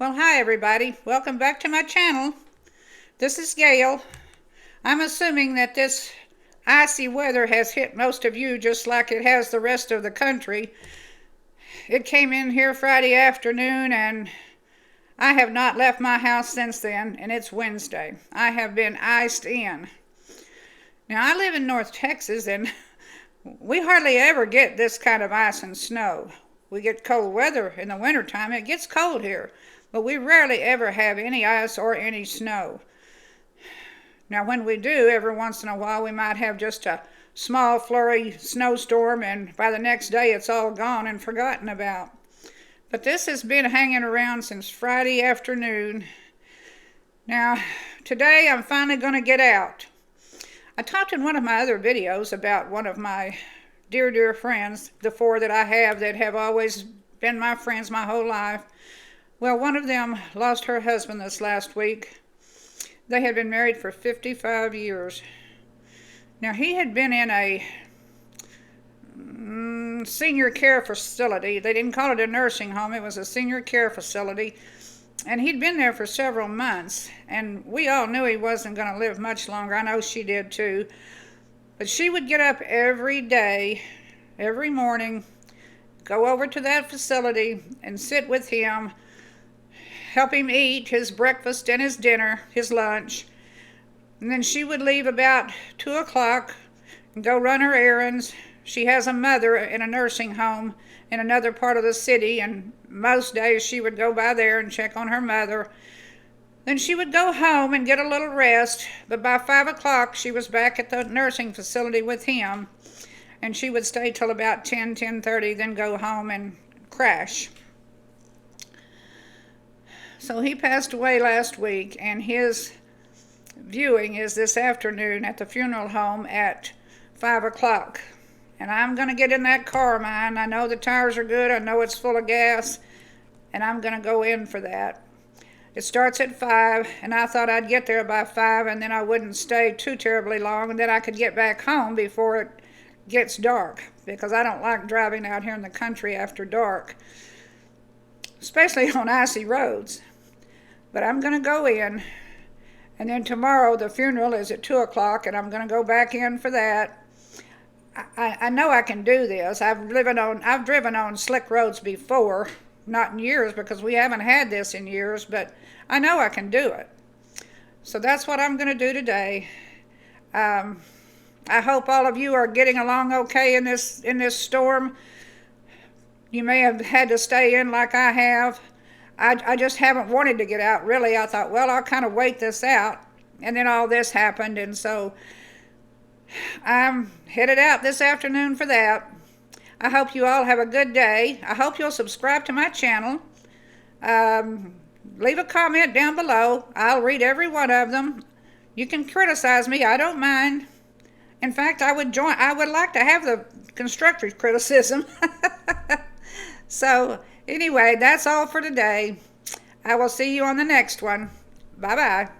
Well, hi everybody. Welcome back to my channel. This is Gail. I'm assuming that this icy weather has hit most of you just like it has the rest of the country. It came in here Friday afternoon and I have not left my house since then, and it's Wednesday. I have been iced in. Now, I live in North Texas and we hardly ever get this kind of ice and snow. We get cold weather in the wintertime. It gets cold here. But we rarely ever have any ice or any snow. Now when we do, every once in a while we might have just a small flurry snowstorm, and by the next day it's all gone and forgotten about. But this has been hanging around since Friday afternoon. Now today I'm finally going to get out. I talked in one of my other videos about one of my dear friends, the four that I have that have always been my friends my whole life. Well, one of them lost her husband this last week. They had been married for 55 years. Now, he had been in a senior care facility. They didn't call it a nursing home. It was a senior care facility. And he'd been there for several months. And we all knew he wasn't going to live much longer. I know she did too. But she would get up every day, every morning, go over to that facility and sit with him, help him eat his breakfast and his dinner, his lunch. And then she would leave about 2 o'clock and go run her errands. She has a mother in a nursing home in another part of the city, and most days she would go by there and check on her mother. Then she would go home and get a little rest, but by 5 o'clock she was back at the nursing facility with him, and she would stay till about 10:30, then go home and crash. So he passed away last week, and his viewing is this afternoon at the funeral home at 5 o'clock. And I'm going to get in that car of mine. I know the tires are good. I know it's full of gas. And I'm going to go in for that. It starts at 5, and I thought I'd get there by 5, and then I wouldn't stay too terribly long, and then I could get back home before it gets dark, because I don't like driving out here in the country after dark, especially on icy roads. But I'm going to go in, and then tomorrow the funeral is at 2 o'clock, and I'm going to go back in for that. I know I can do this. I've driven on slick roads before, not in years because we haven't had this in years, but I know I can do it. So that's what I'm going to do today. I hope all of you are getting along okay in this storm. You may have had to stay in like I have. I just haven't wanted to get out, really. I thought, well, I'll kind of wait this out. And then all this happened, and so I'm headed out this afternoon for that. I hope you all have a good day. I hope you'll subscribe to my channel. Leave a comment down below. I'll read every one of them. You can criticize me. I don't mind. In fact, I would like to have the constructive criticism. So, anyway, that's all for today. I will see you on the next one. Bye-bye.